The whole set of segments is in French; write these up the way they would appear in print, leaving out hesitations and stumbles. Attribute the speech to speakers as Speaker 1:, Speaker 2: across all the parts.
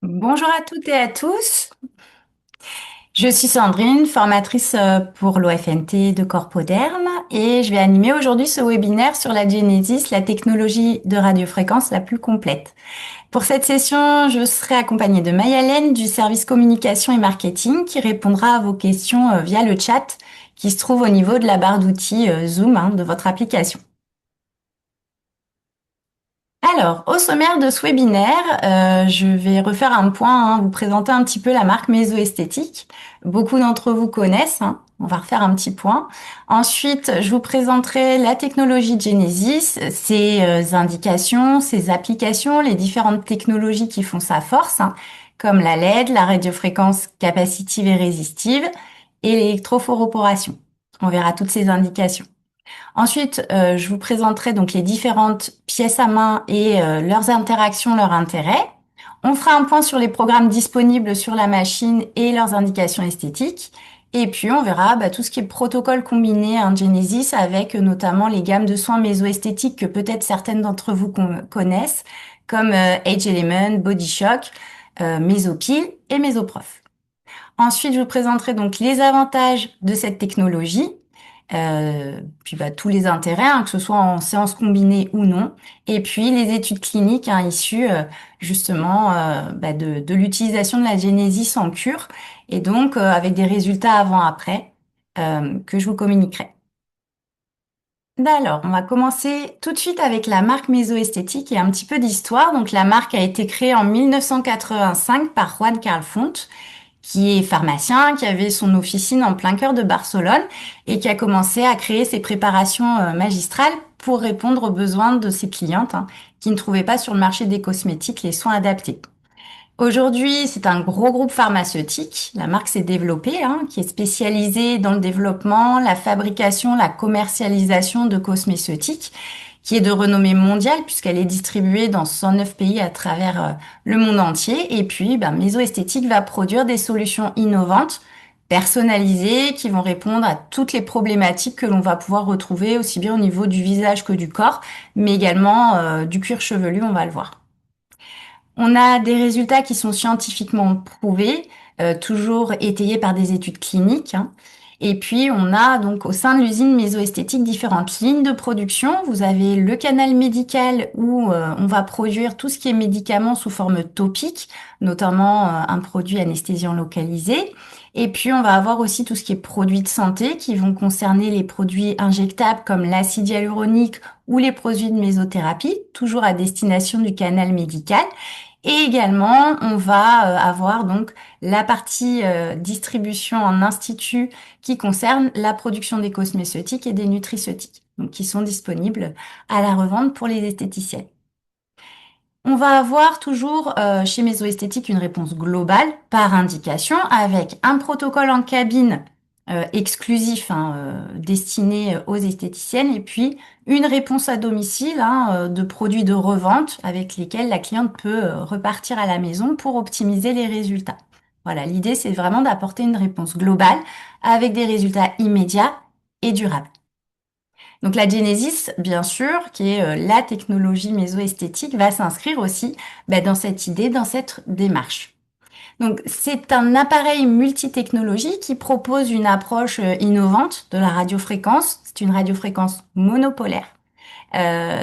Speaker 1: Bonjour à toutes et à tous. Je suis Sandrine, formatrice pour l'OFNT de Corpoderm et je vais animer aujourd'hui ce webinaire sur la Genesis, la technologie de radiofréquence la plus complète. Pour cette session, je serai accompagnée de Mayalène du service communication et marketing qui répondra à vos questions via le chat qui se trouve au niveau de la barre d'outils Zoom de votre application. Alors, au sommaire de ce webinaire, je vais refaire un point, vous présenter un petit peu la marque Mesoesthétique. Beaucoup d'entre vous connaissent, on va refaire un petit point. Ensuite, je vous présenterai la technologie Genesis, ses indications, ses applications, les différentes technologies qui font sa force, comme la LED, la radiofréquence capacitive et résistive, et l'électrophoroporation. On verra toutes ces indications. Ensuite, je vous présenterai donc les différentes pièces à main et leurs interactions, leurs intérêts. On fera un point sur les programmes disponibles sur la machine et leurs indications esthétiques. Et puis, on verra tout ce qui est protocole combiné en Genesis avec notamment les gammes de soins mésoesthétiques que peut-être certaines d'entre vous connaissent, comme Age Element, Body Shock, Mesopil et Mesoprof. Ensuite, je vous présenterai donc les avantages de cette technologie, puis tous les intérêts, que ce soit en séance combinée ou non, et puis les études cliniques issues justement de l'utilisation de la Genesis en cure, et donc avec des résultats avant-après que je vous communiquerai. Alors, on va commencer tout de suite avec la marque Mesoesthétique et un petit peu d'histoire. Donc, la marque a été créée en 1985 par Juan Carl Font, qui est pharmacien, qui avait son officine en plein cœur de Barcelone et qui a commencé à créer ses préparations magistrales pour répondre aux besoins de ses clientes qui ne trouvaient pas sur le marché des cosmétiques les soins adaptés. Aujourd'hui, c'est un gros groupe pharmaceutique. La marque s'est développée, qui est spécialisée dans le développement, la fabrication, la commercialisation de cosmétiques, qui est de renommée mondiale puisqu'elle est distribuée dans 109 pays à travers le monde entier. Et puis, Mesoesthétique va produire des solutions innovantes, personnalisées, qui vont répondre à toutes les problématiques que l'on va pouvoir retrouver aussi bien au niveau du visage que du corps, mais également du cuir chevelu, on va le voir. On a des résultats qui sont scientifiquement prouvés, toujours étayés par des études cliniques. Et puis, on a donc au sein de l'usine Mésoesthétique différentes lignes de production. Vous avez le canal médical où on va produire tout ce qui est médicaments sous forme topique, notamment un produit anesthésiant localisé. Et puis, on va avoir aussi tout ce qui est produits de santé qui vont concerner les produits injectables comme l'acide hyaluronique ou les produits de mésothérapie, toujours à destination du canal médical. Et également, on va avoir donc la partie distribution en institut qui concerne la production des cosmétiques et des nutraceutiques, donc qui sont disponibles à la revente pour les esthéticiennes. On va avoir toujours chez Mésoesthétique une réponse globale par indication avec un protocole en cabine exclusif destiné aux esthéticiennes et puis une réponse à domicile de produits de revente avec lesquels la cliente peut repartir à la maison pour optimiser les résultats. Voilà, l'idée c'est vraiment d'apporter une réponse globale avec des résultats immédiats et durables. Donc la Genesis, bien sûr, qui est la technologie mésoesthétique, va s'inscrire aussi dans cette idée, dans cette démarche. Donc c'est un appareil multitechnologie qui propose une approche innovante de la radiofréquence. C'est une radiofréquence monopolaire,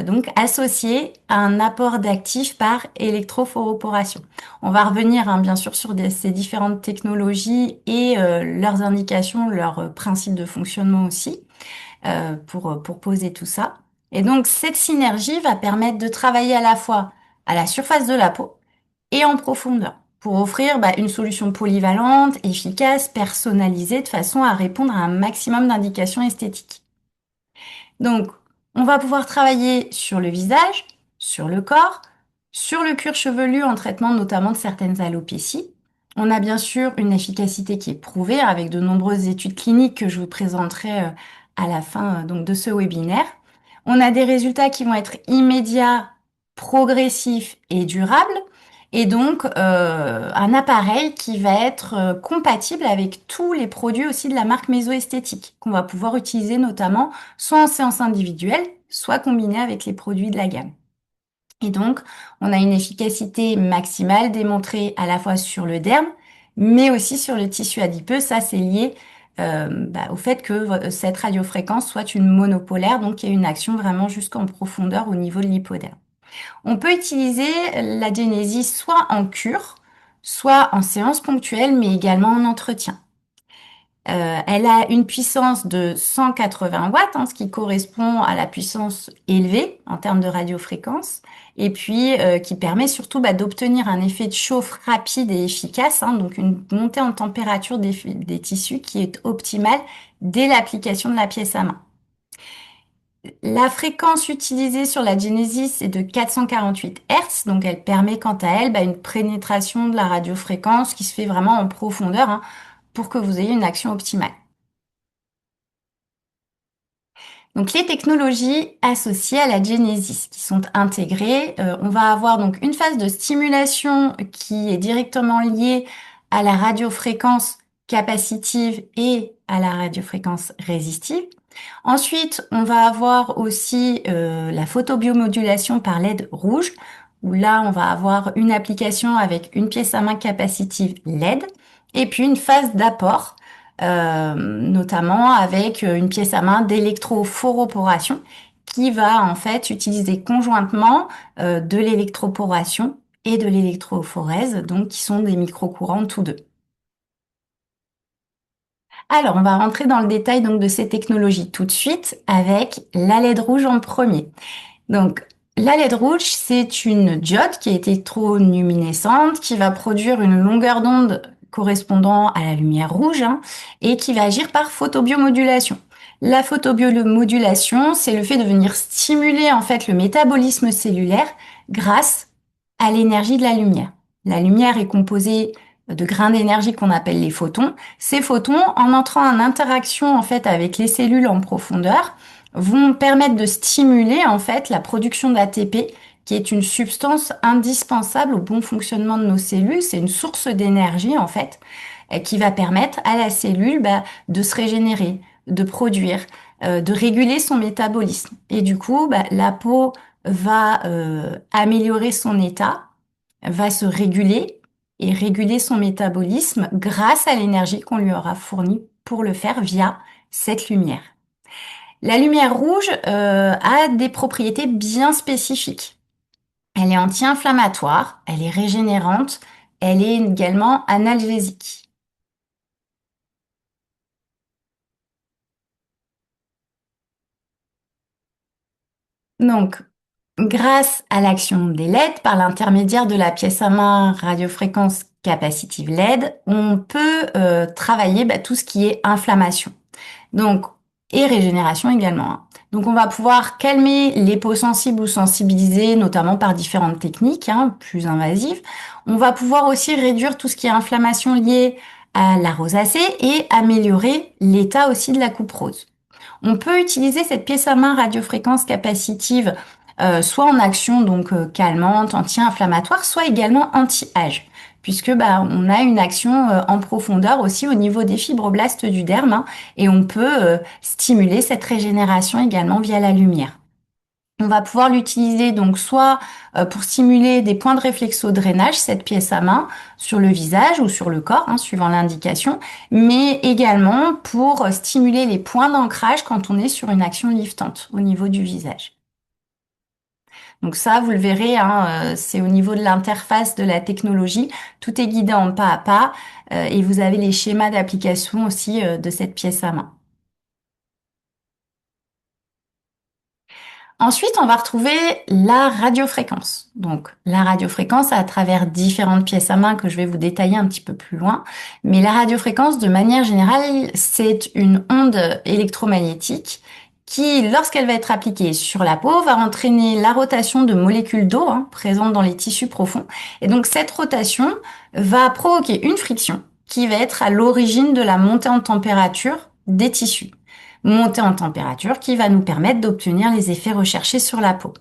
Speaker 1: donc associée à un apport d'actifs par électrophoroporation. On va revenir bien sûr sur ces différentes technologies et leurs indications, leurs principes de fonctionnement aussi pour poser tout ça. Et donc, cette synergie va permettre de travailler à la fois à la surface de la peau et en profondeur pour offrir une solution polyvalente, efficace, personnalisée de façon à répondre à un maximum d'indications esthétiques. Donc, on va pouvoir travailler sur le visage, sur le corps, sur le cuir chevelu en traitement notamment de certaines alopécies. On a bien sûr une efficacité qui est prouvée avec de nombreuses études cliniques que je vous présenterai à la fin donc de ce webinaire. On a des résultats qui vont être immédiats, progressifs et durables. Et donc, un appareil qui va être compatible avec tous les produits aussi de la marque Mésoesthétique, qu'on va pouvoir utiliser notamment soit en séance individuelle, soit combiné avec les produits de la gamme. Et donc, on a une efficacité maximale démontrée à la fois sur le derme, mais aussi sur le tissu adipeux. Ça, c'est lié au fait que cette radiofréquence soit une monopolaire, donc il y a une action vraiment jusqu'en profondeur au niveau de l'hypoderme. On peut utiliser la Genesis soit en cure, soit en séance ponctuelle, mais également en entretien. Elle a une puissance de 180 watts, hein, ce qui correspond à la puissance élevée en termes de radiofréquence, et puis qui permet surtout d'obtenir un effet de chauffe rapide et efficace, hein, donc une montée en température des tissus qui est optimale dès l'application de la pièce à main. La fréquence utilisée sur la Genesis est de 448 Hz, donc elle permet quant à elle une pénétration de la radiofréquence qui se fait vraiment en profondeur, hein, pour que vous ayez une action optimale. Donc les technologies associées à la Genesis qui sont intégrées, on va avoir donc une phase de stimulation qui est directement liée à la radiofréquence capacitive et à la radiofréquence résistive. Ensuite, on va avoir aussi la photobiomodulation par LED rouge, où là, on va avoir une application avec une pièce à main capacitive LED, et puis une phase d'apport, notamment avec une pièce à main d'électrophoroporation, qui va en fait utiliser conjointement de l'électroporation et de l'électrophorèse, donc qui sont des microcourants tous deux. Alors, on va rentrer dans le détail donc de ces technologies tout de suite avec la LED rouge en premier. Donc, la LED rouge, c'est une diode qui est électroluminescente qui va produire une longueur d'onde correspondant à la lumière rouge, hein, et qui va agir par photobiomodulation. La photobiomodulation, c'est le fait de venir stimuler en fait le métabolisme cellulaire grâce à l'énergie de la lumière. La lumière est composée de grains d'énergie qu'on appelle les photons. Ces photons, en entrant en interaction en fait avec les cellules en profondeur, vont permettre de stimuler en fait la production d'ATP, qui est une substance indispensable au bon fonctionnement de nos cellules. C'est une source d'énergie en fait qui va permettre à la cellule de se régénérer, de produire, de réguler son métabolisme. Et du coup, la peau va améliorer son état, va se réguler et réguler son métabolisme grâce à l'énergie qu'on lui aura fournie pour le faire via cette lumière. La lumière rouge a des propriétés bien spécifiques. Elle est anti-inflammatoire, elle est régénérante, elle est également analgésique. Donc, grâce à l'action des LED, par l'intermédiaire de la pièce à main radiofréquence capacitive LED, on peut travailler tout ce qui est inflammation. Donc, et régénération également, hein. Donc, on va pouvoir calmer les peaux sensibles ou sensibilisées, notamment par différentes techniques, hein, plus invasives. On va pouvoir aussi réduire tout ce qui est inflammation liée à la rosacée et améliorer l'état aussi de la coupe rose. On peut utiliser cette pièce à main radiofréquence capacitive soit en action donc calmante, anti-inflammatoire, soit également anti-âge, puisque on a une action en profondeur aussi au niveau des fibroblastes du derme, hein, et on peut stimuler cette régénération également via la lumière. On va pouvoir l'utiliser donc soit pour stimuler des points de réflexodrainage, cette pièce à main, sur le visage ou sur le corps, hein, suivant l'indication, mais également pour stimuler les points d'ancrage quand on est sur une action liftante au niveau du visage. Donc ça, vous le verrez, hein, c'est au niveau de l'interface de la technologie. Tout est guidé en pas à pas et vous avez les schémas d'application aussi de cette pièce à main. Ensuite, on va retrouver la radiofréquence. Donc, la radiofréquence à travers différentes pièces à main que je vais vous détailler un petit peu plus loin. Mais la radiofréquence, de manière générale, c'est une onde électromagnétique qui, lorsqu'elle va être appliquée sur la peau, va entraîner la rotation de molécules d'eau, hein, présentes dans les tissus profonds. Et donc, cette rotation va provoquer une friction qui va être à l'origine de la montée en température des tissus, montée en température qui va nous permettre d'obtenir les effets recherchés sur la peau.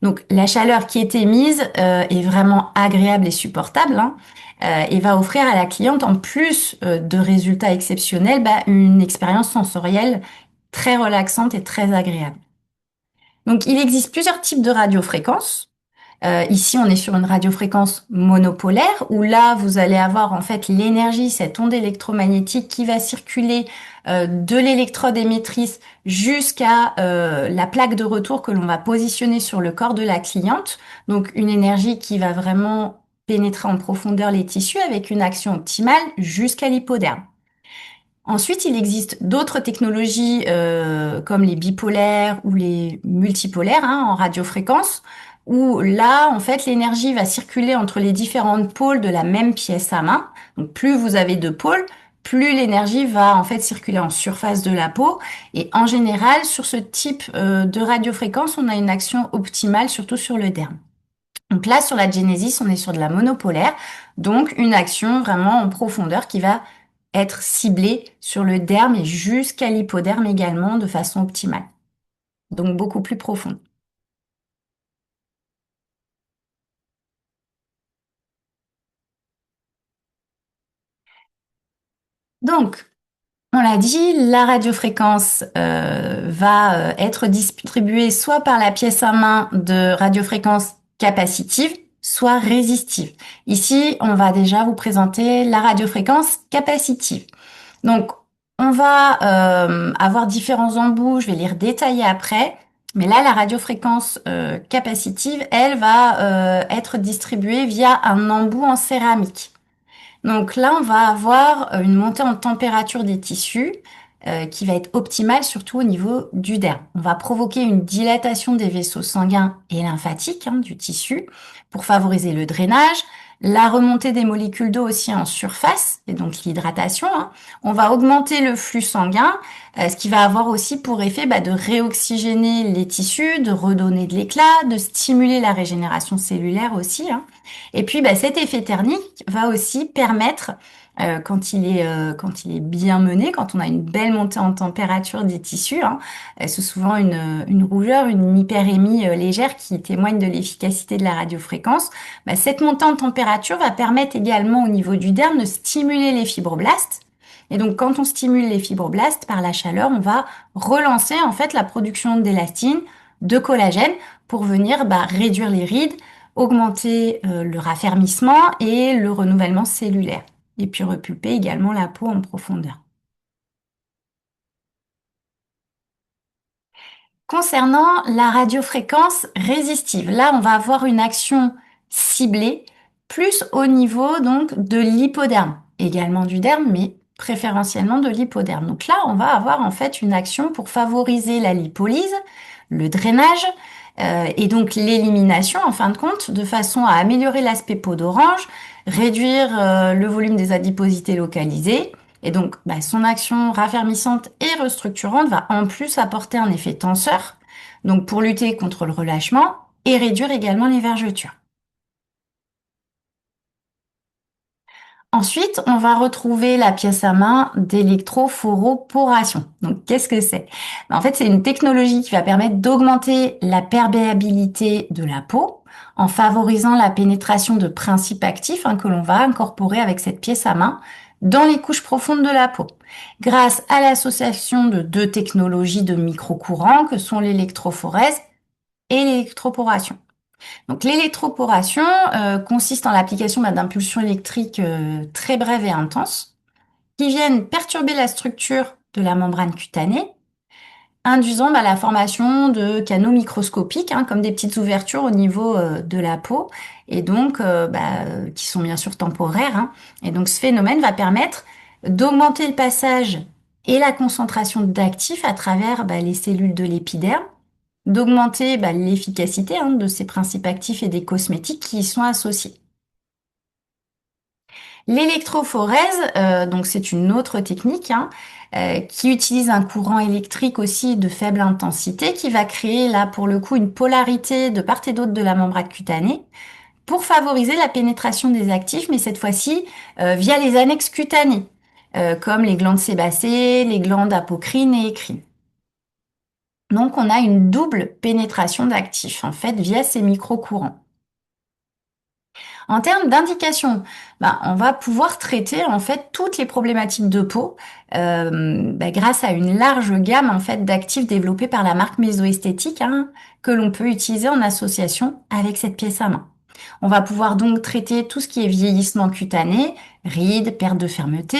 Speaker 1: Donc la chaleur qui est émise est vraiment agréable et supportable, hein, et va offrir à la cliente, en plus de résultats exceptionnels, une expérience sensorielle très relaxante et très agréable. Donc il existe plusieurs types de radiofréquences. Ici, on est sur une radiofréquence monopolaire où là, vous allez avoir en fait l'énergie, cette onde électromagnétique qui va circuler de l'électrode émettrice jusqu'à la plaque de retour que l'on va positionner sur le corps de la cliente. Donc, une énergie qui va vraiment pénétrer en profondeur les tissus avec une action optimale jusqu'à l'hypoderme. Ensuite, il existe d'autres technologies comme les bipolaires ou les multipolaires en radiofréquence, où là, en fait, l'énergie va circuler entre les différentes pôles de la même pièce à main. Donc, plus vous avez de pôles, plus l'énergie va en fait circuler en surface de la peau. Et en général, sur ce type de radiofréquence, on a une action optimale, surtout sur le derme. Donc là, sur la Genesis, on est sur de la monopolaire, donc une action vraiment en profondeur qui va être ciblée sur le derme et jusqu'à l'hypoderme également de façon optimale, donc beaucoup plus profonde. Donc, on l'a dit, la radiofréquence va être distribuée soit par la pièce à main de radiofréquence capacitive, soit résistive. Ici, on va déjà vous présenter la radiofréquence capacitive. Donc, on va avoir différents embouts, je vais les redétailler après. Mais là, la radiofréquence capacitive, elle va être distribuée via un embout en céramique. Donc là, on va avoir une montée en température des tissus qui va être optimale surtout au niveau du derme. On va provoquer une dilatation des vaisseaux sanguins et lymphatiques du tissu pour favoriser le drainage, la remontée des molécules d'eau aussi en surface, et donc l'hydratation. On va augmenter le flux sanguin, ce qui va avoir aussi pour effet de réoxygéner les tissus, de redonner de l'éclat, de stimuler la régénération cellulaire aussi. Et puis, cet effet thermique va aussi permettre, quand il est bien mené, quand on a une belle montée en température des tissus, c'est souvent une rougeur, une hyperémie légère qui témoigne de l'efficacité de la radiofréquence. Cette montée en température va permettre également au niveau du derme de stimuler les fibroblastes. Et donc, quand on stimule les fibroblastes par la chaleur, on va relancer en fait la production d'élastine, de collagène, pour venir réduire les rides, augmenter le raffermissement et le renouvellement cellulaire. Et puis repulper également la peau en profondeur. Concernant la radiofréquence résistive, là, on va avoir une action ciblée plus au niveau donc de l'hypoderme, également du derme, mais préférentiellement de l'hypoderme. Donc là, on va avoir en fait une action pour favoriser la lipolyse, le drainage et donc l'élimination en fin de compte, de façon à améliorer l'aspect peau d'orange, réduire le volume des adiposités localisées. Et donc, son action raffermissante et restructurante va en plus apporter un effet tenseur, donc pour lutter contre le relâchement et réduire également les vergetures. Ensuite, on va retrouver la pièce à main d'électrophoroporation. Donc, qu'est-ce que c'est? En fait, c'est une technologie qui va permettre d'augmenter la perméabilité de la peau en favorisant la pénétration de principes actifs que l'on va incorporer avec cette pièce à main dans les couches profondes de la peau, grâce à l'association de deux technologies de microcourants que sont l'électrophorèse et l'électroporation. Donc l'électroporation consiste en l'application d'impulsions électriques très brèves et intenses qui viennent perturber la structure de la membrane cutanée, induisant la formation de canaux microscopiques, comme des petites ouvertures au niveau de la peau, et donc qui sont bien sûr temporaires. Et donc ce phénomène va permettre d'augmenter le passage et la concentration d'actifs à travers les cellules de l'épiderme, d'augmenter l'efficacité de ces principes actifs et des cosmétiques qui y sont associés. L'électrophorèse, donc c'est une autre technique qui utilise un courant électrique aussi de faible intensité qui va créer là pour le coup une polarité de part et d'autre de la membrane cutanée pour favoriser la pénétration des actifs, mais cette fois-ci via les annexes cutanées, comme les glandes sébacées, les glandes apocrines et écrines. Donc on a une double pénétration d'actifs en fait via ces microcourants. En termes d'indication, on va pouvoir traiter en fait toutes les problématiques de peau grâce à une large gamme en fait d'actifs développés par la marque Mésoesthétique que l'on peut utiliser en association avec cette pièce à main. On va pouvoir donc traiter tout ce qui est vieillissement cutané, rides, perte de fermeté.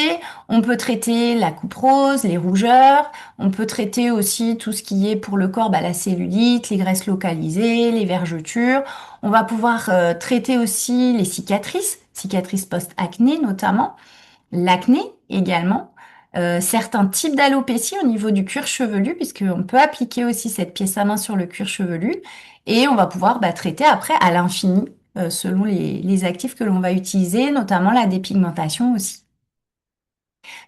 Speaker 1: On peut traiter la coupe rose, les rougeurs. On peut traiter aussi tout ce qui est pour le corps, la cellulite, les graisses localisées, les vergetures. On va pouvoir traiter aussi les cicatrices, cicatrices post-acné notamment, l'acné également, certains types d'alopécie au niveau du cuir chevelu, puisqu'on peut appliquer aussi cette pièce à main sur le cuir chevelu, et on va pouvoir traiter après à l'infini, selon les actifs que l'on va utiliser, notamment la dépigmentation aussi.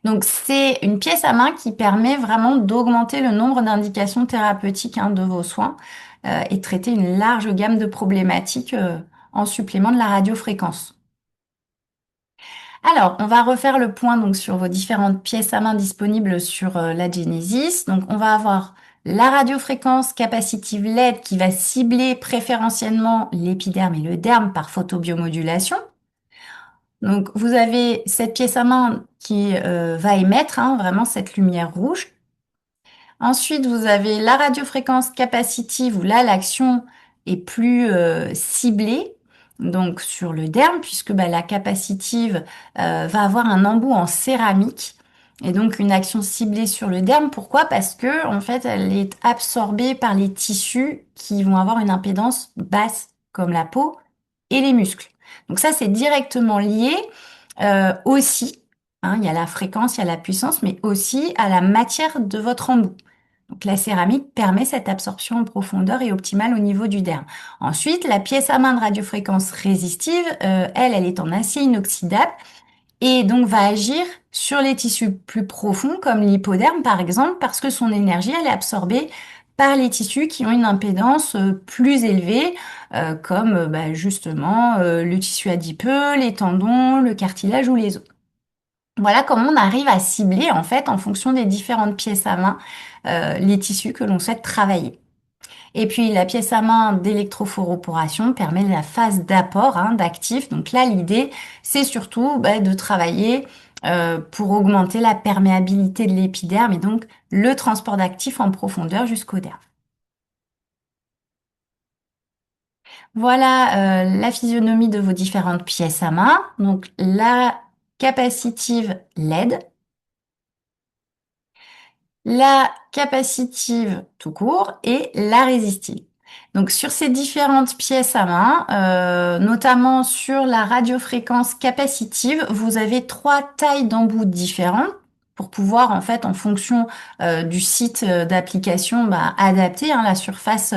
Speaker 1: Donc c'est une pièce à main qui permet vraiment d'augmenter le nombre d'indications thérapeutiques de vos soins et de traiter une large gamme de problématiques en supplément de la radiofréquence. Alors, on va refaire le point donc sur vos différentes pièces à main disponibles sur la Genesis. Donc, on va avoir la radiofréquence capacitive LED qui va cibler préférentiellement l'épiderme et le derme par photobiomodulation. Donc, vous avez cette pièce à main qui va émettre vraiment cette lumière rouge. Ensuite, vous avez la radiofréquence capacitive où là, l'action est plus ciblée, donc sur le derme, puisque la capacitive va avoir un embout en céramique et donc une action ciblée sur le derme. Pourquoi? Parce que en fait, elle est absorbée par les tissus qui vont avoir une impédance basse, comme la peau et les muscles. Donc ça, c'est directement lié aussi. Il y a la fréquence, il y a la puissance, mais aussi à la matière de votre embout. Donc la céramique permet cette absorption en profondeur et optimale au niveau du derme. Ensuite, la pièce à main de radiofréquence résistive, elle est en acier inoxydable et donc va agir sur les tissus plus profonds comme l'hypoderme par exemple parce que son énergie elle est absorbée par les tissus qui ont une impédance plus élevée comme justement le tissu adipeux, les tendons, le cartilage ou les os. Voilà comment on arrive à cibler en fait en fonction des différentes pièces à main les tissus que l'on souhaite travailler. Et puis la pièce à main d'électrophoroporation permet la phase d'apport d'actifs. Donc là l'idée c'est surtout de travailler pour augmenter la perméabilité de l'épiderme et donc le transport d'actifs en profondeur jusqu'au derme. Voilà la physionomie de vos différentes pièces à main. Donc la capacitive LED, la capacitive tout court et la résistive. Donc sur ces différentes pièces à main, notamment sur la radiofréquence capacitive, vous avez trois tailles d'embout différentes pour pouvoir en fait en fonction du site d'application adapter la surface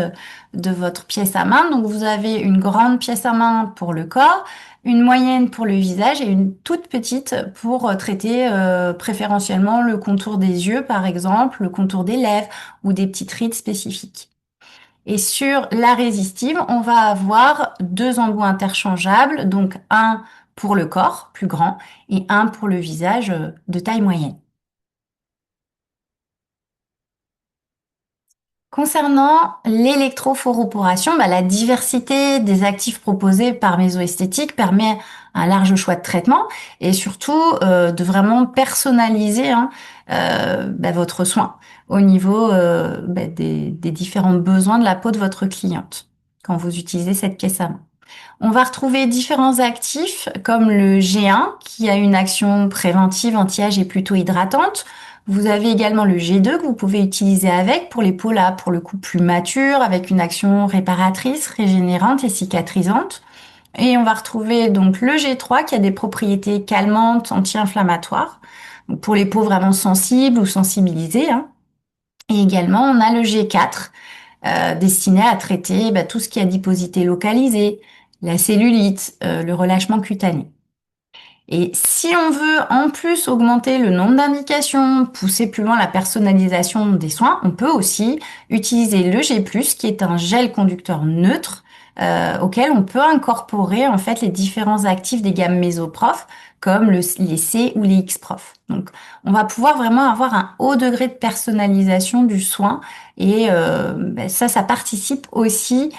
Speaker 1: de votre pièce à main. Donc vous avez une grande pièce à main pour le corps, une moyenne pour le visage et une toute petite pour traiter préférentiellement le contour des yeux, par exemple, le contour des lèvres ou des petites rides spécifiques. Et sur la résistive, on va avoir deux embouts interchangeables, donc un pour le corps, plus grand, et un pour le visage de taille moyenne. Concernant l'électrophoroporation, la diversité des actifs proposés par Mésoesthétique permet un large choix de traitement et surtout de vraiment personnaliser votre soin au niveau des différents besoins de la peau de votre cliente quand vous utilisez cette pièce à main. On va retrouver différents actifs comme le G1 qui a une action préventive anti-âge et plutôt hydratante. Vous avez également le G2 que vous pouvez utiliser avec pour les peaux là, pour le coup plus matures, avec une action réparatrice, régénérante et cicatrisante. Et on va retrouver donc le G3 qui a des propriétés calmantes, anti-inflammatoires, donc pour les peaux vraiment sensibles ou sensibilisées. Et également, on a le G4 destiné à traiter tout ce qui est adiposité localisée, la cellulite, le relâchement cutané. Et si on veut en plus augmenter le nombre d'indications, pousser plus loin la personnalisation des soins, on peut aussi utiliser le G+, qui est un gel conducteur neutre auquel on peut incorporer en fait les différents actifs des gammes Mésoprof, comme les C ou les X-Prof. Donc, on va pouvoir vraiment avoir un haut degré de personnalisation du soin et ça participe aussi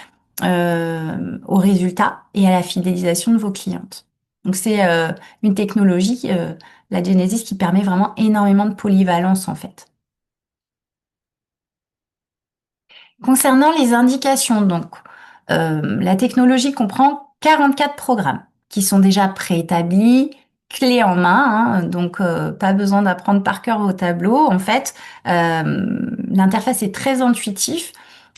Speaker 1: au résultat et à la fidélisation de vos clientes. Donc c'est une technologie, la Genesis, qui permet vraiment énormément de polyvalence en fait. Concernant les indications, donc, la technologie comprend 44 programmes qui sont déjà préétablis, clés en main, hein, donc pas besoin d'apprendre par cœur vos tableaux. En fait, l'interface est très intuitive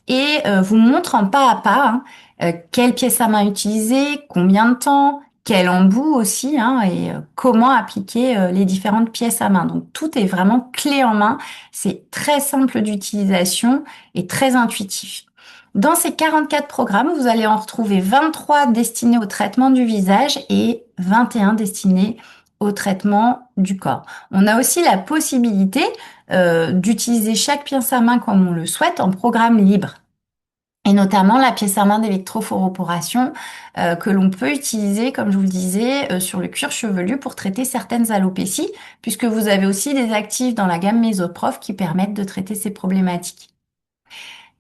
Speaker 1: et vous montre en pas à pas, hein, quelle pièce à main utiliser, combien de temps, quel embout aussi, hein, et comment appliquer les différentes pièces à main. Donc tout est vraiment clé en main. C'est très simple d'utilisation et très intuitif. Dans ces 44 programmes, vous allez en retrouver 23 destinés au traitement du visage et 21 destinés au traitement du corps. On a aussi la possibilité d'utiliser chaque pièce à main comme on le souhaite en programme libre. Et notamment la pièce à main d'électrophoroporation que l'on peut utiliser, comme je vous le disais, sur le cuir chevelu pour traiter certaines alopécies, puisque vous avez aussi des actifs dans la gamme Mésoprof qui permettent de traiter ces problématiques.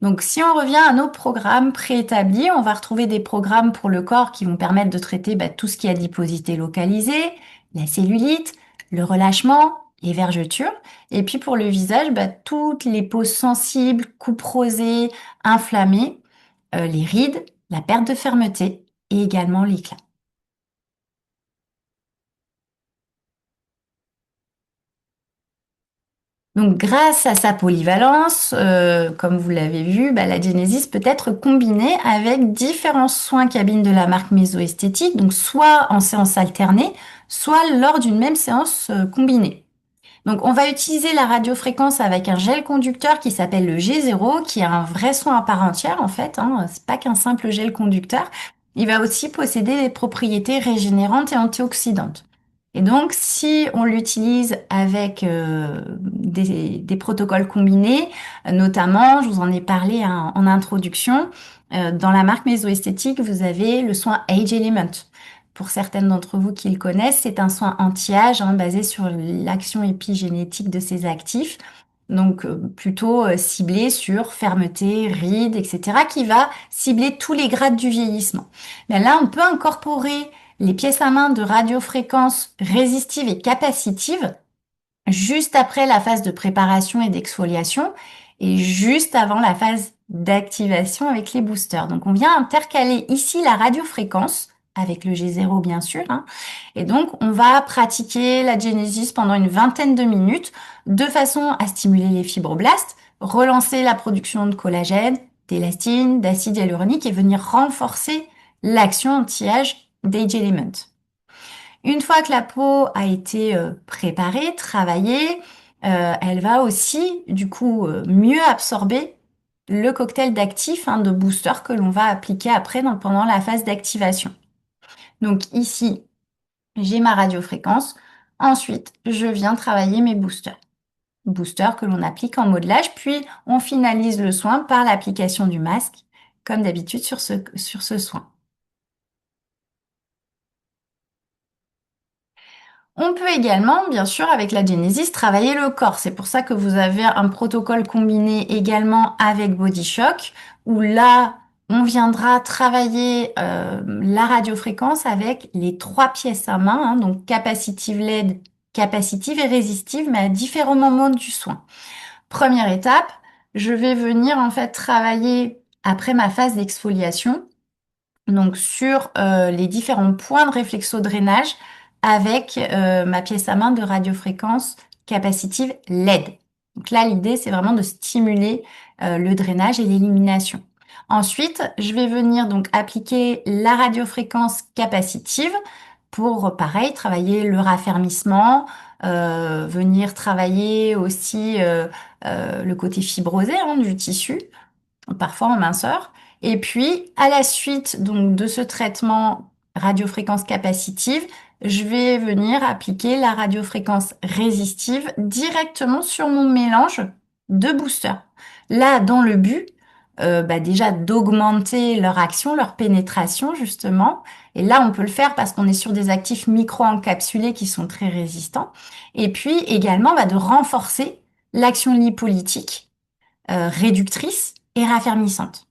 Speaker 1: Donc, si on revient à nos programmes préétablis, on va retrouver des programmes pour le corps qui vont permettre de traiter tout ce qui est adiposité localisée, la cellulite, le relâchement, les vergetures. Et puis pour le visage, toutes les peaux sensibles, coupes rosées, inflammées, les rides, la perte de fermeté et également l'éclat. Donc, grâce à sa polyvalence, comme vous l'avez vu, la Genesis peut être combinée avec différents soins cabines de la marque Mésoesthétique, donc soit en séance alternée, soit lors d'une même séance combinée. Donc, on va utiliser la radiofréquence avec un gel conducteur qui s'appelle le G0, qui est un vrai soin à part entière en fait, hein. C'est pas qu'un simple gel conducteur. Il va aussi posséder des propriétés régénérantes et antioxydantes. Et donc, si on l'utilise avec des protocoles combinés, notamment, je vous en ai parlé hein, en introduction, dans la marque Mésoesthétique, vous avez le soin Age Element. Pour certaines d'entre vous qui le connaissent, c'est un soin anti-âge hein, basé sur l'action épigénétique de ces actifs, donc plutôt ciblé sur fermeté, rides, etc., qui va cibler tous les grades du vieillissement. Mais là, on peut incorporer les pièces à main de radiofréquence résistive et capacitive juste après la phase de préparation et d'exfoliation et juste avant la phase d'activation avec les boosters. Donc on vient intercaler ici la radiofréquence avec le G0 bien sûr, hein. Et donc on va pratiquer la Genesis pendant une vingtaine de minutes de façon à stimuler les fibroblastes, relancer la production de collagène, d'élastine, d'acide hyaluronique et venir renforcer l'action anti-âge d'Age Element. Une fois que la peau a été préparée, travaillée, elle va aussi du coup mieux absorber le cocktail d'actifs, hein, de booster que l'on va appliquer après pendant la phase d'activation. Donc ici, j'ai ma radiofréquence. Ensuite, je viens travailler mes boosters. Boosters que l'on applique en modelage, puis on finalise le soin par l'application du masque, comme d'habitude sur ce soin. On peut également, bien sûr, avec la Genesis, travailler le corps. C'est pour ça que vous avez un protocole combiné également avec Body Shock, où là, on viendra travailler la radiofréquence avec les trois pièces à main, hein, donc capacitive LED, capacitive et résistive, mais à différents moments du soin. Première étape, je vais venir en fait travailler après ma phase d'exfoliation donc sur les différents points de réflexodrainage avec ma pièce à main de radiofréquence capacitive LED. Donc là, l'idée, c'est vraiment de stimuler le drainage et l'élimination. Ensuite, je vais venir donc appliquer la radiofréquence capacitive pour, pareil, travailler le raffermissement, venir travailler aussi le côté fibrosé hein, du tissu parfois en minceur. Et puis, à la suite donc de ce traitement radiofréquence capacitive, je vais venir appliquer la radiofréquence résistive directement sur mon mélange de boosters. Là, dans le but, déjà d'augmenter leur action, leur pénétration justement. Et là, on peut le faire parce qu'on est sur des actifs micro-encapsulés qui sont très résistants. Et puis également, de renforcer l'action lipolytique réductrice et raffermissante.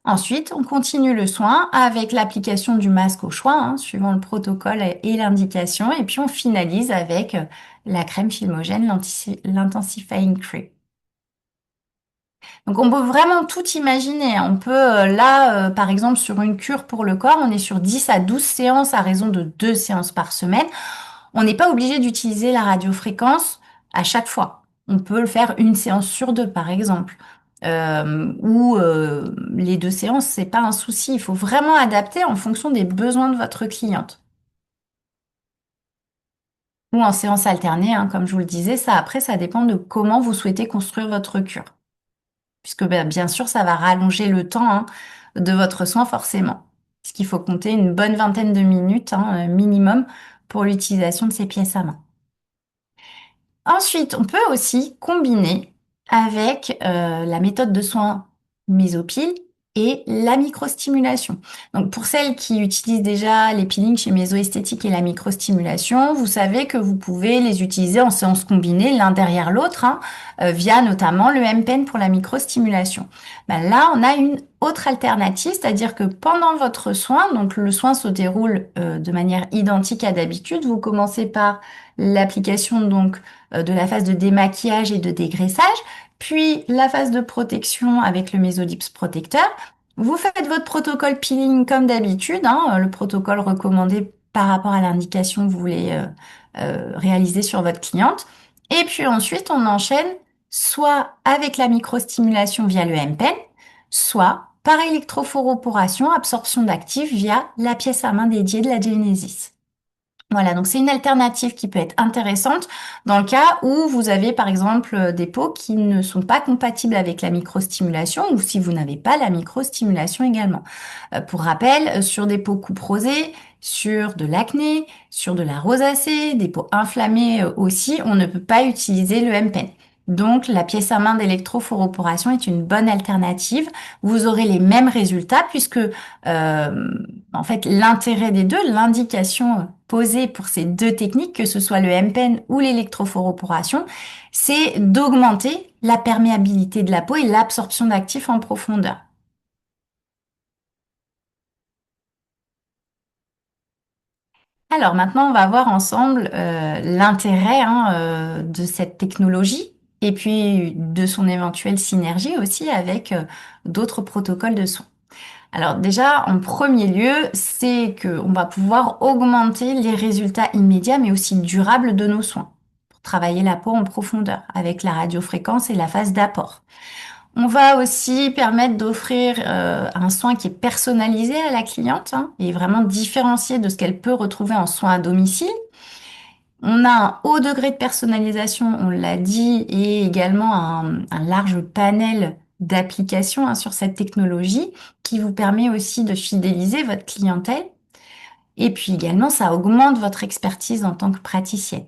Speaker 1: Ensuite, on continue le soin avec l'application du masque au choix, hein, suivant le protocole et l'indication. Et puis, on finalise avec la crème Filmogène, l'Intensifying Cream. Donc, on peut vraiment tout imaginer. On peut, par exemple, sur une cure pour le corps, on est sur 10 à 12 séances à raison de 2 séances par semaine. On n'est pas obligé d'utiliser la radiofréquence à chaque fois. On peut le faire une séance sur deux, par exemple. Ou les deux séances, c'est pas un souci. Il faut vraiment adapter en fonction des besoins de votre cliente. Ou en séance alternée, hein, comme je vous le disais, ça après, ça dépend de comment vous souhaitez construire votre cure. Puisque ben, bien sûr, ça va rallonger le temps hein, de votre soin forcément. Puisqu'il faut compter une bonne vingtaine de minutes hein, minimum pour l'utilisation de ces pièces à main. Ensuite, on peut aussi combiner avec la méthode de soins Mésopile et la microstimulation. Donc pour celles qui utilisent déjà les peelings chez Mésoesthétique et la microstimulation, vous savez que vous pouvez les utiliser en séance combinée l'un derrière l'autre, hein, via notamment le M-Pen pour la microstimulation. Ben là, on a une autre alternative, c'est-à-dire que pendant votre soin, donc le soin se déroule de manière identique à d'habitude, vous commencez par l'application donc de la phase de démaquillage et de dégraissage, puis la phase de protection avec le Mésolips protecteur. Vous faites votre protocole peeling comme d'habitude, hein, le protocole recommandé par rapport à l'indication que vous voulez réaliser sur votre cliente. Et puis ensuite, on enchaîne soit avec la microstimulation via le M-Pen, soit par électrophoroporation, absorption d'actifs via la pièce à main dédiée de la Genesis. Voilà, donc c'est une alternative qui peut être intéressante dans le cas où vous avez par exemple des peaux qui ne sont pas compatibles avec la microstimulation ou si vous n'avez pas la microstimulation également. Pour rappel, sur des peaux coupe rosée, sur de l'acné, sur de la rosacée, des peaux inflammées aussi, on ne peut pas utiliser le M-Pen. Donc la pièce à main d'électrophoroporation est une bonne alternative. Vous aurez les mêmes résultats puisque en fait, l'intérêt des deux, l'indication posée pour ces deux techniques, que ce soit le M-Pen ou l'électrophoroporation, c'est d'augmenter la perméabilité de la peau et l'absorption d'actifs en profondeur. Alors maintenant, on va voir ensemble l'intérêt hein, de cette technologie et puis de son éventuelle synergie aussi avec d'autres protocoles de soins. Alors déjà, en premier lieu, c'est qu'on va pouvoir augmenter les résultats immédiats mais aussi durables de nos soins pour travailler la peau en profondeur avec la radiofréquence et la phase d'apport. On va aussi permettre d'offrir un soin qui est personnalisé à la cliente hein, et vraiment différencié de ce qu'elle peut retrouver en soins à domicile. On a un haut degré de personnalisation, on l'a dit, et également un large panel d'applications hein, sur cette technologie qui vous permet aussi de fidéliser votre clientèle. Et puis également, ça augmente votre expertise en tant que praticienne.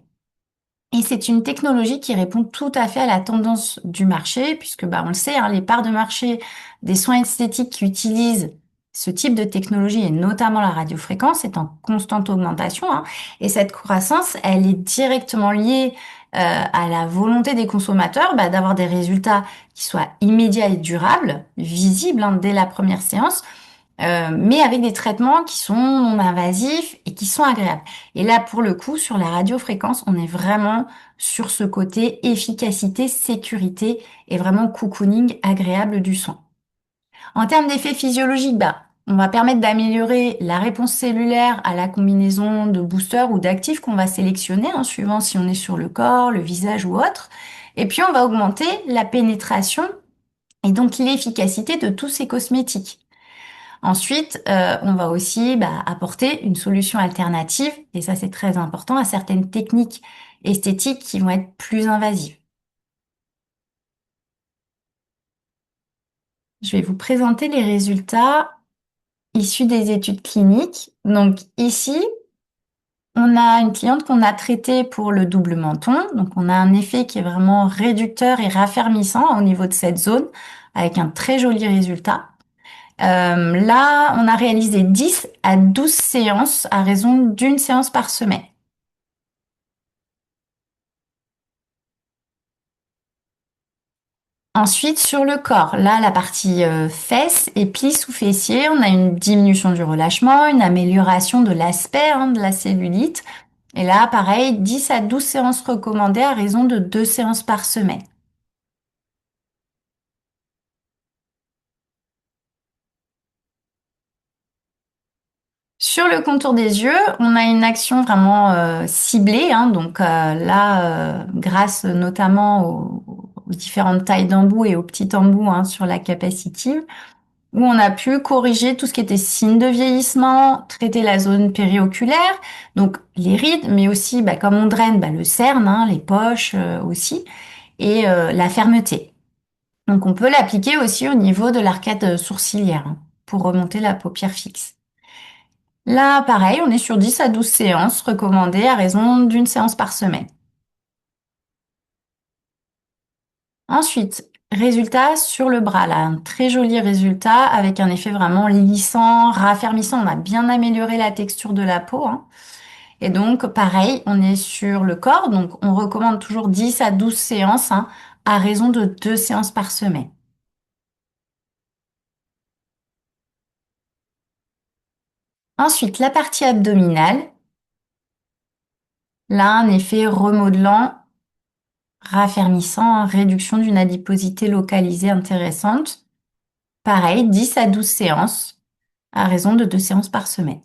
Speaker 1: Et c'est une technologie qui répond tout à fait à la tendance du marché, puisque bah, on le sait, hein, les parts de marché des soins esthétiques qui utilisent ce type de technologie, et notamment la radiofréquence, est en constante augmentation. Hein. Et cette croissance, elle est directement liée à la volonté des consommateurs bah, d'avoir des résultats qui soient immédiats et durables, visibles hein, dès la première séance, mais avec des traitements qui sont non invasifs et qui sont agréables. Et là, pour le coup, sur la radiofréquence, on est vraiment sur ce côté efficacité, sécurité et vraiment cocooning agréable du soin. En termes d'effets physiologiques, bah, on va permettre d'améliorer la réponse cellulaire à la combinaison de boosters ou d'actifs qu'on va sélectionner, hein, suivant si on est sur le corps, le visage ou autre. Et puis, on va augmenter la pénétration et donc l'efficacité de tous ces cosmétiques. Ensuite, on va aussi bah, apporter une solution alternative, et ça c'est très important, à certaines techniques esthétiques qui vont être plus invasives. Je vais vous présenter les résultats issus des études cliniques. Donc ici, on a une cliente qu'on a traitée pour le double menton. Donc on a un effet qui est vraiment réducteur et raffermissant au niveau de cette zone, avec un très joli résultat. Là, on a réalisé 10 à 12 séances à raison d'une séance par semaine. Ensuite, sur le corps, là, la partie fesses et plis sous fessiers, on a une diminution du relâchement, une amélioration de l'aspect, hein, de la cellulite. Et là, pareil, 10 à 12 séances recommandées à raison de 2 séances par semaine. Sur le contour des yeux, on a une action vraiment ciblée, hein, donc là, grâce notamment aux différentes tailles d'embout et aux petits embouts hein, sur la capacitive, où on a pu corriger tout ce qui était signe de vieillissement, traiter la zone périoculaire, donc les rides, mais aussi, bah, comme on draine, bah, le cerne, hein, les poches aussi, et la fermeté. Donc on peut l'appliquer aussi au niveau de l'arcade sourcilière hein, pour remonter la paupière fixe. Là, pareil, on est sur 10 à 12 séances recommandées à raison d'une séance par semaine. Ensuite, résultat sur le bras, là, un très joli résultat avec un effet vraiment lissant, raffermissant. On a bien amélioré la texture de la peau, hein. Et donc, pareil, on est sur le corps, donc on recommande toujours 10 à 12 séances, hein, à raison de 2 séances par semaine. Ensuite, la partie abdominale, là, un effet remodelant, raffermissant, hein, réduction d'une adiposité localisée intéressante. Pareil, 10 à 12 séances, à raison de 2 séances par semaine.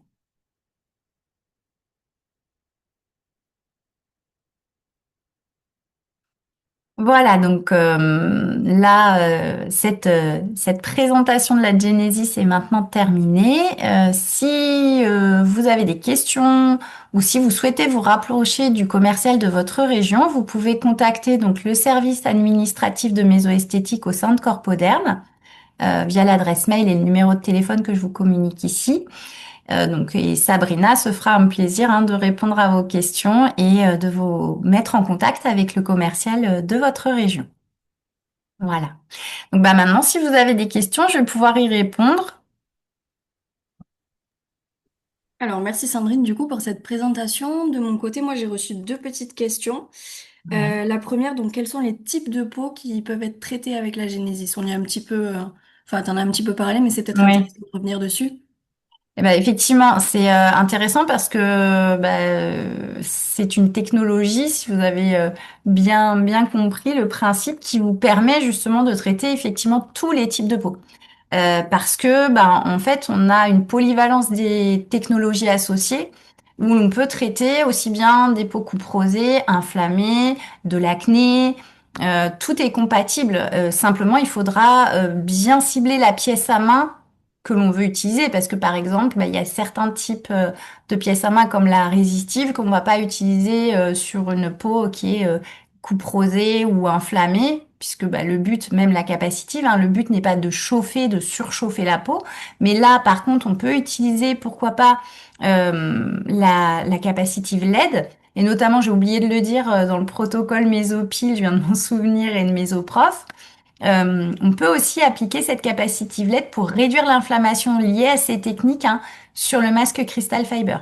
Speaker 1: Voilà, donc là, cette présentation de la Genesis est maintenant terminée. Si vous avez des questions ou si vous souhaitez vous rapprocher du commercial de votre région, vous pouvez contacter donc le service administratif de mésoesthétique au sein de Corpoderm via l'adresse mail et le numéro de téléphone que je vous communique ici. Et Sabrina se fera un plaisir hein, de répondre à vos questions et de vous mettre en contact avec le commercial de votre région. Voilà. Donc bah maintenant, si vous avez des questions, je vais pouvoir y répondre.
Speaker 2: Alors, merci Sandrine, du coup, pour cette présentation. De mon côté, moi, j'ai reçu deux petites questions.
Speaker 1: Ouais.
Speaker 2: La première, donc, quels sont les types de peaux qui peuvent être traités avec la Génésis? On y a un petit peu, enfin, t'en as un petit peu parlé, mais c'est peut-être
Speaker 1: Oui.
Speaker 2: intéressant de revenir dessus.
Speaker 1: Eh ben, effectivement, c'est intéressant parce que c'est une technologie, si vous avez bien compris le principe, qui vous permet justement de traiter effectivement tous les types de peau. Parce que, en fait, on a une polyvalence des technologies associées où on peut traiter aussi bien des peaux couperosées, inflammées, de l'acné. Tout est compatible. Simplement, il faudra bien cibler la pièce à main que l'on veut utiliser parce que, par exemple, il y a certains types de pièces à main comme la résistive qu'on ne va pas utiliser sur une peau qui est couperosée ou inflammée, puisque le but, même la capacitive, hein, le but n'est pas de chauffer, de surchauffer la peau, mais là, par contre, on peut utiliser, pourquoi pas, la capacitive LED, et notamment, j'ai oublié de le dire, dans le protocole Mésopile, je viens de m'en souvenir, et de Mésoprof, on peut aussi appliquer cette capacitive LED pour réduire l'inflammation liée à ces techniques, hein, sur le masque Crystal Fiber.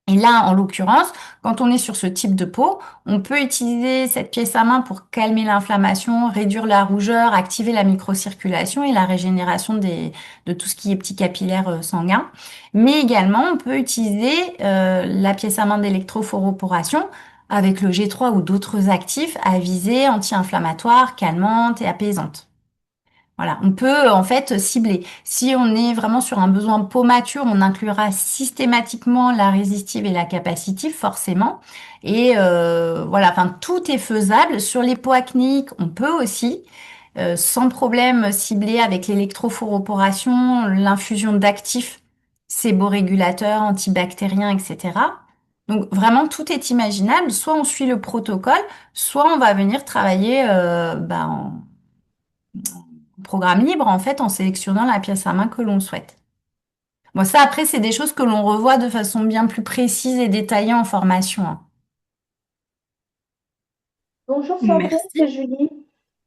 Speaker 1: Et là, en l'occurrence, quand on est sur ce type de peau, on peut utiliser cette pièce à main pour calmer l'inflammation, réduire la rougeur, activer la microcirculation et la régénération de tout ce qui est petits capillaires sanguins. Mais également, on peut utiliser la pièce à main d'électrophoroporation avec le G3 ou d'autres actifs à visée anti-inflammatoire, calmante et apaisante. Voilà, on peut en fait cibler. Si on est vraiment sur un besoin peau mature, on inclura systématiquement la résistive et la capacitive, forcément. Et voilà, enfin, tout est faisable. Sur les peaux acnéiques, on peut aussi, sans problème, cibler avec l'électrophoroporation, l'infusion d'actifs séborégulateurs, antibactériens, etc. Donc vraiment, tout est imaginable. Soit on suit le protocole, soit on va venir travailler programme libre en fait en sélectionnant la pièce à main que l'on souhaite. Bon, ça après, c'est des choses que l'on revoit de façon bien plus précise et détaillée en formation, hein.
Speaker 3: Bonjour Sandrine, c'est
Speaker 2: Merci.
Speaker 3: Julie.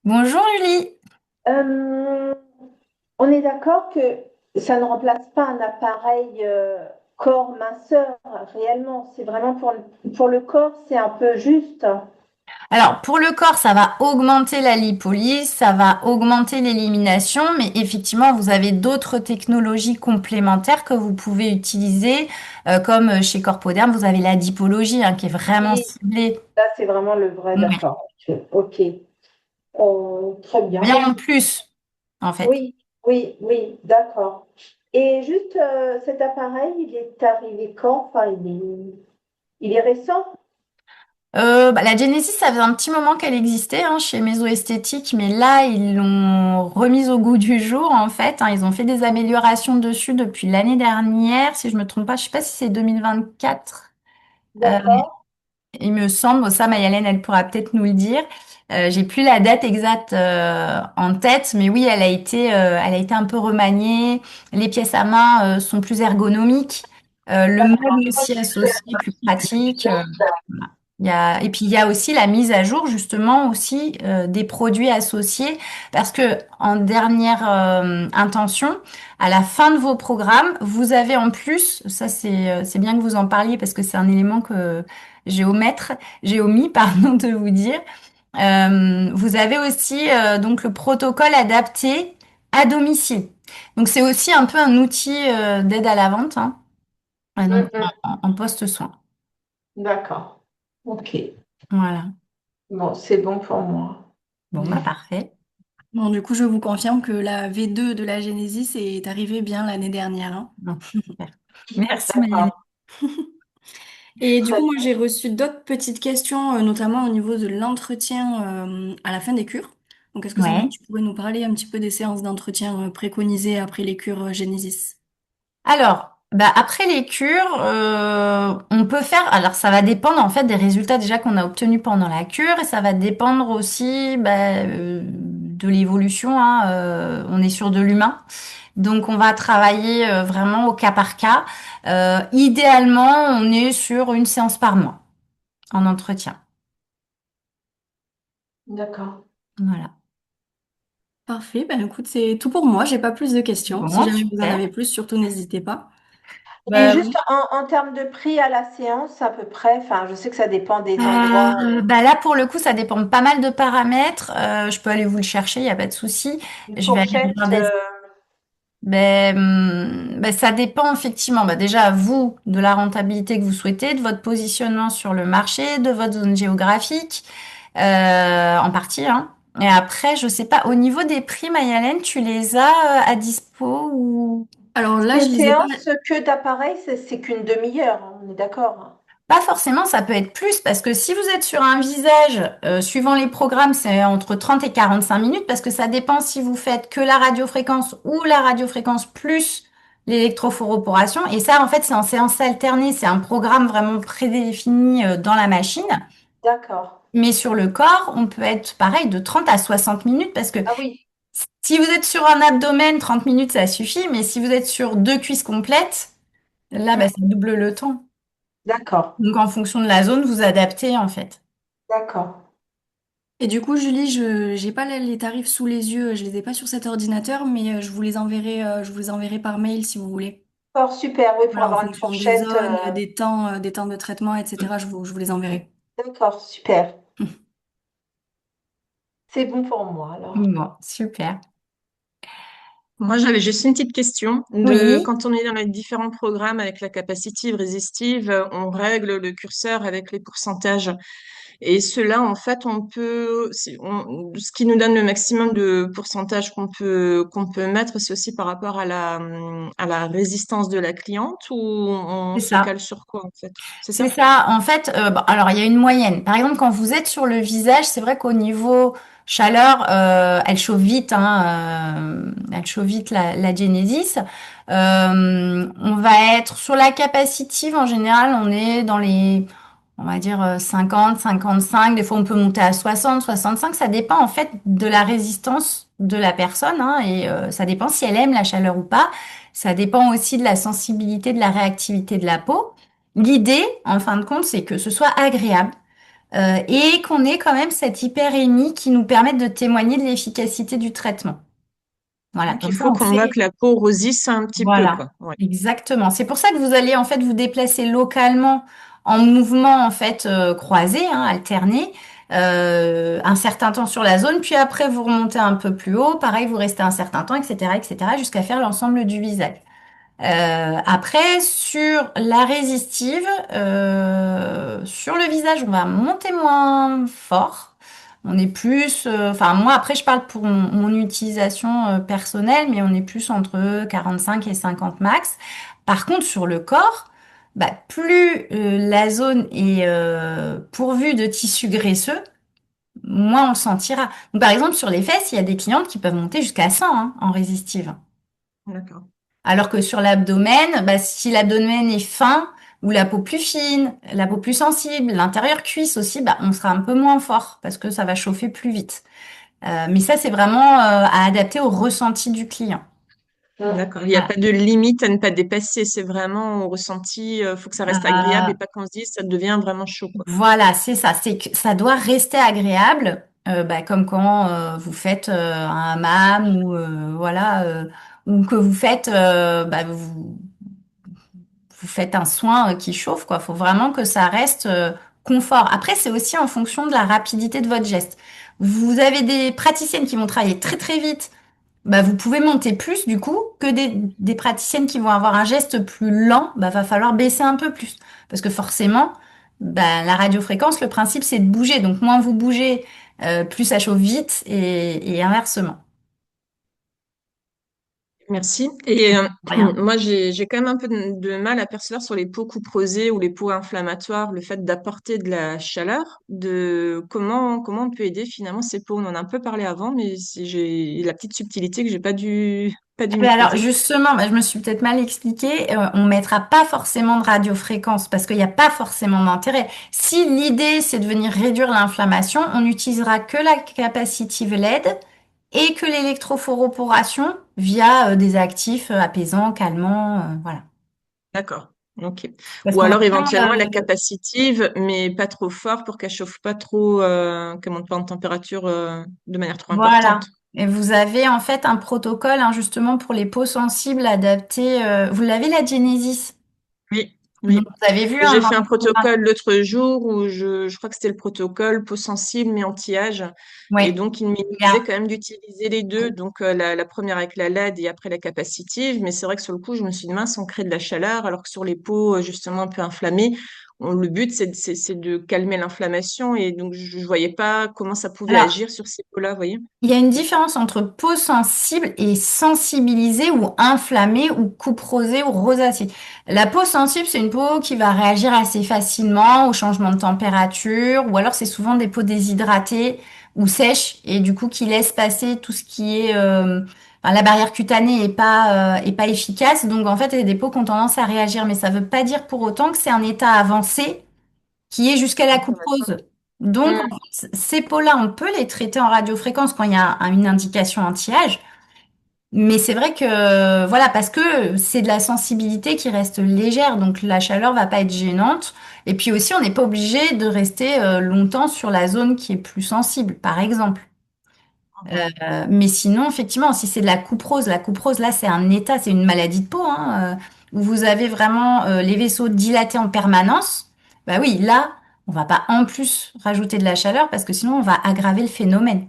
Speaker 1: Bonjour Julie.
Speaker 3: Euh, on est d'accord que ça ne remplace pas un appareil corps minceur réellement. C'est vraiment pour le corps, c'est un peu juste.
Speaker 1: Alors, pour le corps, ça va augmenter la lipolyse, ça va augmenter l'élimination, mais effectivement, vous avez d'autres technologies complémentaires que vous pouvez utiliser, comme chez Corpoderm, vous avez la dipologie, hein, qui est vraiment
Speaker 3: Oui,
Speaker 1: ciblée.
Speaker 3: là, c'est vraiment le vrai,
Speaker 1: Ouais.
Speaker 3: d'accord. Ok. Très bien.
Speaker 1: Bien en plus, en fait.
Speaker 3: Oui, oui, oui, d'accord. Et juste, cet appareil, il est arrivé quand? Enfin, il est récent?
Speaker 1: La Genesis, ça faisait un petit moment qu'elle existait hein, chez Maison Esthétique, mais là, ils l'ont remise au goût du jour, en fait. Hein. Ils ont fait des améliorations dessus depuis l'année dernière, si je me trompe pas. Je sais pas si c'est 2024. Euh,
Speaker 3: D'accord.
Speaker 1: il me semble, ça, Mayalène, elle pourra peut-être nous le dire. J'ai plus la date exacte en tête, mais oui, elle a été un peu remaniée. Les pièces à main sont plus ergonomiques. Le meuble aussi associé, plus pratique. Voilà. Et puis il y a aussi la mise à jour justement aussi des produits associés parce que en dernière intention, à la fin de vos programmes, vous avez en plus, ça c'est bien que vous en parliez parce que c'est un élément que j'ai omis pardon de vous dire. Vous avez aussi donc le protocole adapté à domicile. Donc c'est aussi un peu un outil d'aide à la vente, hein, donc
Speaker 3: Mm, mm.
Speaker 1: en post-soin.
Speaker 3: D'accord. Ok.
Speaker 1: Voilà.
Speaker 3: Bon, c'est bon pour moi.
Speaker 1: Bon bah parfait.
Speaker 2: Bon, du coup, je vous confirme que la V2 de la Genesis est arrivée bien l'année dernière, hein.
Speaker 1: Bon, super. Merci Mayel.
Speaker 3: D'accord.
Speaker 2: Et du
Speaker 3: Très
Speaker 2: coup, moi,
Speaker 3: bien.
Speaker 2: j'ai reçu d'autres petites questions, notamment au niveau de l'entretien à la fin des cures. Donc, est-ce que
Speaker 1: Ouais.
Speaker 2: tu pourrais nous parler un petit peu des séances d'entretien préconisées après les cures Genesis?
Speaker 1: Alors, bah après les cures, on peut faire. Alors, ça va dépendre en fait des résultats déjà qu'on a obtenus pendant la cure et ça va dépendre aussi de l'évolution. Hein, on est sur de l'humain, donc on va travailler vraiment au cas par cas. Idéalement, on est sur une séance par mois en entretien.
Speaker 3: D'accord.
Speaker 1: Voilà.
Speaker 2: Parfait, ben écoute, c'est tout pour moi. J'ai pas plus de questions. Si
Speaker 1: Bon,
Speaker 2: jamais vous en
Speaker 1: super.
Speaker 2: avez plus, surtout n'hésitez pas.
Speaker 3: Et
Speaker 1: Bah,
Speaker 3: juste en termes de prix à la séance, à peu près, enfin, je sais que ça dépend des endroits,
Speaker 1: Là, pour le coup, ça dépend de pas mal de paramètres. Je peux aller vous le chercher, il n'y a pas de souci.
Speaker 3: une
Speaker 1: Je vais aller
Speaker 3: fourchette.
Speaker 1: regarder. Ça dépend effectivement, déjà, vous, de la rentabilité que vous souhaitez, de votre positionnement sur le marché, de votre zone géographique, en partie, hein. Et après, je sais pas, au niveau des prix, Mayalène, tu les as à dispo ou...
Speaker 2: Alors là, je
Speaker 3: Une
Speaker 2: les ai pas.
Speaker 3: séance que d'appareil, c'est qu'une demi-heure, hein, on est d'accord, hein.
Speaker 1: Pas forcément, ça peut être plus parce que si vous êtes sur un visage, suivant les programmes, c'est entre 30 et 45 minutes parce que ça dépend si vous faites que la radiofréquence ou la radiofréquence plus l'électrophoroporation. Et ça, en fait, c'est en séance alternée. C'est un programme vraiment prédéfini dans la machine.
Speaker 3: D'accord.
Speaker 1: Mais sur le corps, on peut être pareil de 30 à 60 minutes parce que
Speaker 3: Ah oui,
Speaker 1: si vous êtes sur un abdomen, 30 minutes, ça suffit. Mais si vous êtes sur deux cuisses complètes, là,
Speaker 3: mm,
Speaker 1: ça double le temps.
Speaker 3: d'accord,
Speaker 1: Donc, en fonction de la zone, vous adaptez, en fait.
Speaker 3: d'accord.
Speaker 2: Et du coup, Julie, je j'ai pas les tarifs sous les yeux. Je les ai pas sur cet ordinateur, mais je vous les enverrai par mail si vous voulez.
Speaker 3: Fort super, oui, pour
Speaker 2: Voilà, en
Speaker 3: avoir une
Speaker 2: fonction des
Speaker 3: fourchette.
Speaker 2: zones, des temps de traitement, etc. Je vous les enverrai.
Speaker 3: D'accord, super. C'est bon pour moi, alors.
Speaker 1: Bon, super.
Speaker 4: Moi, j'avais juste une petite question.
Speaker 1: Oui,
Speaker 4: Quand on est dans les différents programmes avec la capacitive résistive, on règle le curseur avec les pourcentages. Et cela, en fait, ce qui nous donne le maximum de pourcentage qu'on peut mettre, c'est aussi par rapport à la résistance de la cliente ou on
Speaker 1: c'est
Speaker 4: se
Speaker 1: ça.
Speaker 4: cale sur quoi, en fait? C'est
Speaker 1: C'est
Speaker 4: ça?
Speaker 1: ça. En fait, alors il y a une moyenne. Par exemple, quand vous êtes sur le visage, c'est vrai qu'au niveau chaleur, elle chauffe vite, hein, elle chauffe vite la Genesis. On va être sur la capacitive, en général, on est dans les, on va dire 50, 55. Des fois, on peut monter à 60, 65. Ça dépend en fait de la résistance de la personne, hein, et ça dépend si elle aime la chaleur ou pas. Ça dépend aussi de la sensibilité, de la réactivité de la peau. L'idée, en fin de compte, c'est que ce soit agréable et qu'on ait quand même cette hyperémie qui nous permette de témoigner de l'efficacité du traitement. Voilà,
Speaker 4: Donc,
Speaker 1: comme
Speaker 4: il
Speaker 1: ça
Speaker 4: faut
Speaker 1: on
Speaker 4: qu'on voit
Speaker 1: sait.
Speaker 4: que la peau rosisse un petit peu,
Speaker 1: Voilà,
Speaker 4: quoi. Ouais.
Speaker 1: exactement. C'est pour ça que vous allez en fait vous déplacer localement en mouvement en fait croisé, hein, alterné. un certain temps sur la zone, puis après vous remontez un peu plus haut, pareil, vous restez un certain temps, etc., jusqu'à faire l'ensemble du visage. Après, sur la résistive, sur le visage, on va monter moins fort. On est plus, enfin moi après je parle pour mon utilisation personnelle, mais on est plus entre 45 et 50 max. Par contre, sur le corps, bah, plus la zone est pourvue de tissu graisseux, moins on le sentira. Donc, par exemple, sur les fesses, il y a des clientes qui peuvent monter jusqu'à 100 hein, en résistive.
Speaker 4: D'accord.
Speaker 1: Alors que sur l'abdomen, bah, si l'abdomen est fin ou la peau plus fine, la peau plus sensible, l'intérieur cuisse aussi, bah, on sera un peu moins fort parce que ça va chauffer plus vite. Mais ça, c'est vraiment à adapter au ressenti du client.
Speaker 4: D'accord. Il n'y a
Speaker 1: Voilà.
Speaker 4: pas de limite à ne pas dépasser. C'est vraiment au ressenti. Faut que ça reste agréable et
Speaker 1: Euh,
Speaker 4: pas qu'on se dise ça devient vraiment chaud, quoi.
Speaker 1: voilà, c'est ça. C'est que ça doit rester agréable, bah, comme quand vous faites un hammam ou voilà, ou que vous faites, bah, vous faites un soin qui chauffe, quoi. Faut vraiment que ça reste confort. Après, c'est aussi en fonction de la rapidité de votre geste. Vous avez des praticiennes qui vont travailler très très vite. Bah, vous pouvez monter plus du coup que des praticiennes qui vont avoir un geste plus lent. Bah, va falloir baisser un peu plus parce que forcément, bah, la radiofréquence, le principe c'est de bouger. Donc moins vous bougez, plus ça chauffe vite et inversement.
Speaker 4: Merci. Et
Speaker 1: Rien.
Speaker 4: moi, j'ai quand même un peu de mal à percevoir sur les peaux couperosées ou les peaux inflammatoires le fait d'apporter de la chaleur, de comment on peut aider finalement ces peaux. On en a un peu parlé avant, mais j'ai la petite subtilité que j'ai pas dû
Speaker 1: Mais alors
Speaker 4: maîtriser.
Speaker 1: justement, bah, je me suis peut-être mal expliquée, on mettra pas forcément de radiofréquence parce qu'il n'y a pas forcément d'intérêt. Si l'idée c'est de venir réduire l'inflammation, on n'utilisera que la capacitive LED et que l'électrophoroporation via des actifs apaisants, calmants, voilà.
Speaker 4: D'accord. Ok.
Speaker 1: Parce
Speaker 4: Ou
Speaker 1: qu'on va
Speaker 4: alors
Speaker 1: pas,
Speaker 4: éventuellement la capacitive, mais pas trop fort pour qu'elle chauffe pas trop, qu'elle monte pas en température de manière trop
Speaker 1: voilà.
Speaker 4: importante.
Speaker 1: Et vous avez en fait un protocole hein, justement pour les peaux sensibles adapté. Vous l'avez la Genesis.
Speaker 4: Oui,
Speaker 1: Donc
Speaker 4: oui.
Speaker 1: vous avez vu
Speaker 4: Et
Speaker 1: hein,
Speaker 4: j'ai
Speaker 1: dans
Speaker 4: fait un
Speaker 1: le programme.
Speaker 4: protocole l'autre jour où je crois que c'était le protocole peau sensible mais anti-âge. Et
Speaker 1: Oui.
Speaker 4: donc, il me disait quand même d'utiliser les deux. Donc, la première avec la LED et après la capacitive. Mais c'est vrai que sur le coup, je me suis dit, mince, on crée de la chaleur, alors que sur les peaux, justement, un peu inflammées, le but, c'est de calmer l'inflammation. Et donc, je ne voyais pas comment ça pouvait
Speaker 1: Alors,
Speaker 4: agir sur ces peaux-là, vous voyez?
Speaker 1: il y a une différence entre peau sensible et sensibilisée ou inflammée ou couperosée ou rosacée. La peau sensible, c'est une peau qui va réagir assez facilement au changement de température ou alors c'est souvent des peaux déshydratées ou sèches et du coup qui laissent passer tout ce qui est enfin, la barrière cutanée est pas efficace. Donc en fait, il y a des peaux qui ont tendance à réagir, mais ça veut pas dire pour autant que c'est un état avancé qui est jusqu'à la couperose. Donc, en
Speaker 4: Hmm.
Speaker 1: fait, ces peaux-là, on peut les traiter en radiofréquence quand il y a une indication anti-âge. Mais c'est vrai que, voilà, parce que c'est de la sensibilité qui reste légère, donc la chaleur va pas être gênante. Et puis aussi, on n'est pas obligé de rester longtemps sur la zone qui est plus sensible, par exemple.
Speaker 4: Mhm.
Speaker 1: Mais sinon, effectivement, si c'est de la couperose, là, c'est un état, c'est une maladie de peau, hein, où vous avez vraiment les vaisseaux dilatés en permanence. Bah oui, là, on va pas en plus rajouter de la chaleur parce que sinon, on va aggraver le phénomène.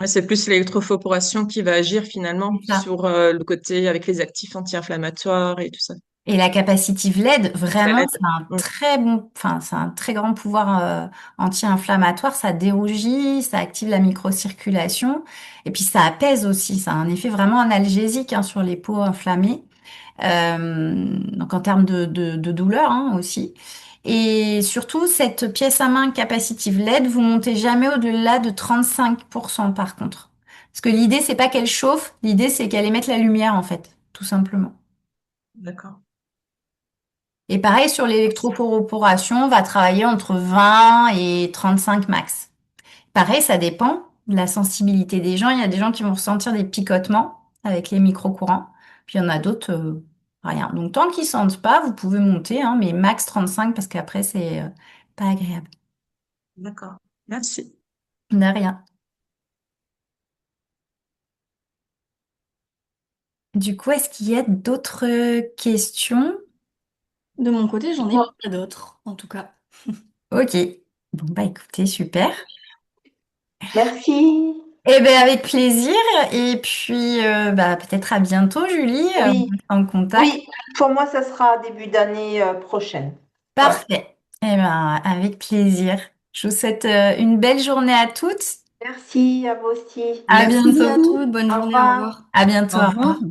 Speaker 4: Ouais, c'est plus l'électrophoration qui va agir finalement
Speaker 1: C'est ça.
Speaker 4: sur le côté avec les actifs anti-inflammatoires et tout ça.
Speaker 1: Et la capacitive LED,
Speaker 4: La
Speaker 1: vraiment, c'est
Speaker 4: LED.
Speaker 1: un très bon, enfin, c'est un très grand pouvoir anti-inflammatoire. Ça dérougit, ça active la microcirculation et puis ça apaise aussi. Ça a un effet vraiment analgésique hein, sur les peaux inflammées. Donc en termes de douleur hein, aussi. Et surtout, cette pièce à main capacitive LED, vous montez jamais au-delà de 35% par contre. Parce que l'idée, c'est pas qu'elle chauffe, l'idée, c'est qu'elle émette la lumière en fait, tout simplement.
Speaker 4: D'accord.
Speaker 1: Et pareil, sur l'électrophorophoration, on va travailler entre 20 et 35 max. Pareil, ça dépend de la sensibilité des gens. Il y a des gens qui vont ressentir des picotements avec les micro-courants. Puis il y en a d'autres, rien. Donc tant qu'ils sentent pas, vous pouvez monter, hein, mais max 35 parce qu'après, c'est pas agréable.
Speaker 4: D'accord. Merci.
Speaker 1: De rien. Du coup, est-ce qu'il y a d'autres questions?
Speaker 2: De mon côté, j'en ai pas d'autres, en tout cas.
Speaker 1: Ok. Bon, bah écoutez, super.
Speaker 3: Merci.
Speaker 1: Eh bien, avec plaisir. Et puis, bah, peut-être à bientôt, Julie. On
Speaker 3: Oui,
Speaker 1: reste en contact.
Speaker 3: oui, pour moi, ça sera début d'année prochaine. Ouais.
Speaker 1: Parfait. Eh ben, avec plaisir. Je vous souhaite une belle journée à toutes.
Speaker 3: Merci à vous aussi.
Speaker 1: À
Speaker 2: Merci à
Speaker 1: bientôt.
Speaker 2: toutes, bonne
Speaker 3: Au
Speaker 2: journée, au
Speaker 3: revoir.
Speaker 2: revoir.
Speaker 1: À bientôt.
Speaker 5: Au
Speaker 1: Au
Speaker 5: revoir.
Speaker 1: revoir.